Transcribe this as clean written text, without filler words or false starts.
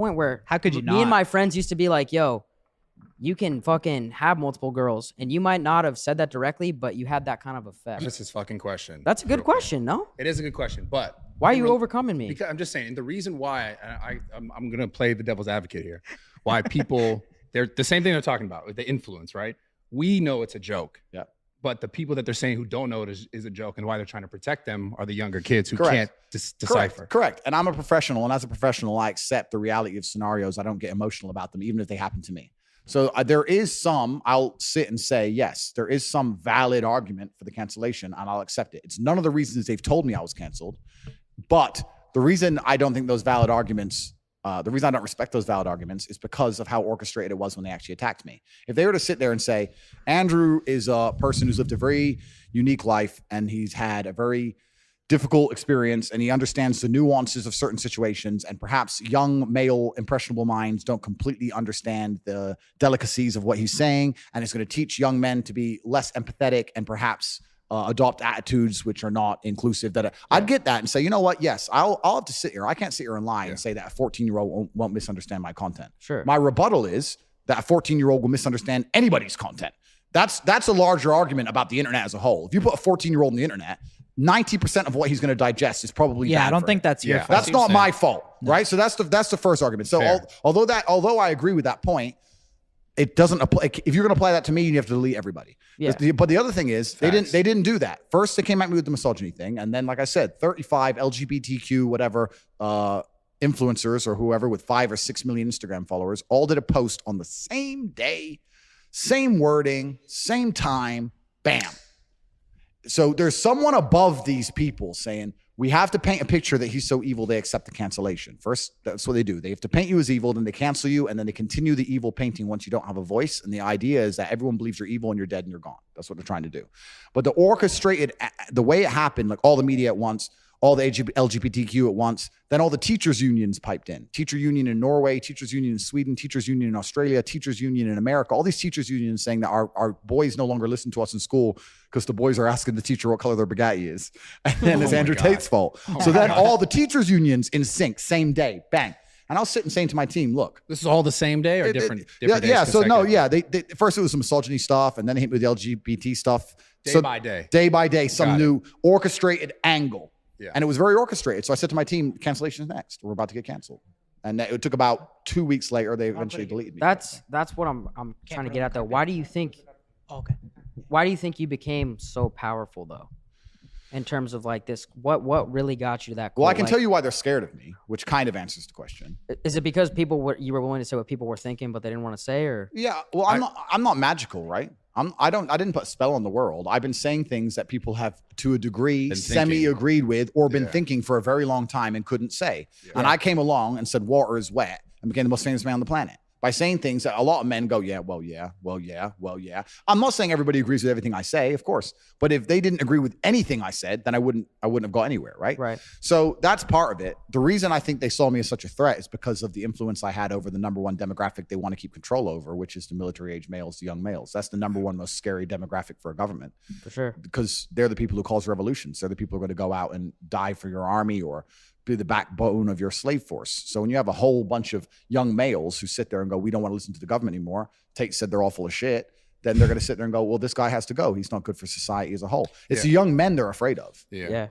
point where How could you me not? and my friends used to be like, yo, you can fucking have multiple girls, and you might not have said that directly, but you had that kind of effect. That's his fucking question. That's a good question, no? It is a good question, but why are you overcoming me? Because I'm just saying the reason why I'm gonna play the devil's advocate here. Why people they're the same thing they're talking about with the influence, right? We know it's a joke. Yeah. But the people that they're saying who don't know it is a joke, and why they're trying to protect them are the younger kids who Correct. can't decipher. Correct. And I'm a professional, and as a professional, I accept the reality of scenarios. I don't get emotional about them, even if they happen to me. So there is some, I'll sit and say, yes, there is some valid argument for the cancellation, and I'll accept it. It's none of the reasons they've told me I was canceled. But the reason I don't think those valid arguments, the reason I don't respect those valid arguments is because of how orchestrated it was when they actually attacked me. If they were to sit there and say, Andrew is a person who's lived a very unique life and he's had a very difficult experience and he understands the nuances of certain situations, and perhaps young male impressionable minds don't completely understand the delicacies of what he's saying, and it's going to teach young men to be less empathetic and perhaps adopt attitudes which are not inclusive. I'd get that and say, you know what? Yes, I'll have to sit here. I can't sit here and lie and say that a 14-year-old won't misunderstand my content. Sure. My rebuttal is that a 14-year-old will misunderstand anybody's content. That's a larger argument about the internet as a whole. If you put a 14-year-old on the internet, 90% of what he's going to digest is probably bad. I don't think that's your fault. That's not my fault, right? So that's the first argument. So although I agree with that point, it doesn't apply. If you're going to apply that to me, you have to delete everybody. Yeah. But the other thing is, they didn't do that. First, they came at me with the misogyny thing, and then, like I said, 35 LGBTQ whatever influencers or whoever with 5 or 6 million Instagram followers all did a post on the same day, same wording, same time, bam. So there's someone above these people saying, we have to paint a picture that he's so evil they accept the cancellation. First, that's what they do. They have to paint you as evil, then they cancel you, and then they continue the evil painting once you don't have a voice. And the idea is that everyone believes you're evil and you're dead and you're gone. That's what they're trying to do. But the orchestrated, the way it happened, like all the media at once, all the LGBTQ at once, then all the teachers unions piped in. Teacher union in Norway, teachers union in Sweden, teachers union in Australia, teachers union in America. All these teachers unions saying that our boys no longer listen to us in school because the boys are asking the teacher what color their Bugatti is. And then it's Andrew Tate's fault. So then all the teachers unions in sync, same day, bang. And I was sitting saying to my team, look. This is all the same day or different days? Yeah, so no, yeah. They first it was some misogyny stuff, and then they hit me with the LGBT stuff. Day by day. Day by day, some new orchestrated angle. Yeah. And it was very orchestrated. So I said to my team, cancellation is next. We're about to get canceled. And it took about 2 weeks later, they eventually deleted me. That's what I'm trying to get at though. Why do you think you became so powerful though? In terms of like this, what really got you to that? Well, I can tell you why they're scared of me, which kind of answers the question. Is it because you were willing to say what people were thinking, but they didn't want to say, or? Yeah, well, I'm not magical, right? I didn't put a spell on the world. I've been saying things that people have, to a degree, semi-agreed with or been thinking for a very long time and couldn't say. Yeah. And I came along and said, water is wet, and became the most famous man on the planet. By saying things that a lot of men go, yeah, well, yeah, well, yeah, well, yeah. I'm not saying everybody agrees with everything I say, of course. But if they didn't agree with anything I said, then I wouldn't have got anywhere, right? Right. So that's part of it. The reason I think they saw me as such a threat is because of the influence I had over the number one demographic they want to keep control over, which is the military-age males, the young males. That's the number one most scary demographic for a government. For sure. Because they're the people who cause revolutions. They're the people who are going to go out and die for your army or be the backbone of your slave force. So when you have a whole bunch of young males who sit there and go, we don't want to listen to the government anymore, Tate said they're all full of shit, then they're going to sit there and go, well, this guy has to go. He's not good for society as a whole. It's the young men they're afraid of. Yeah.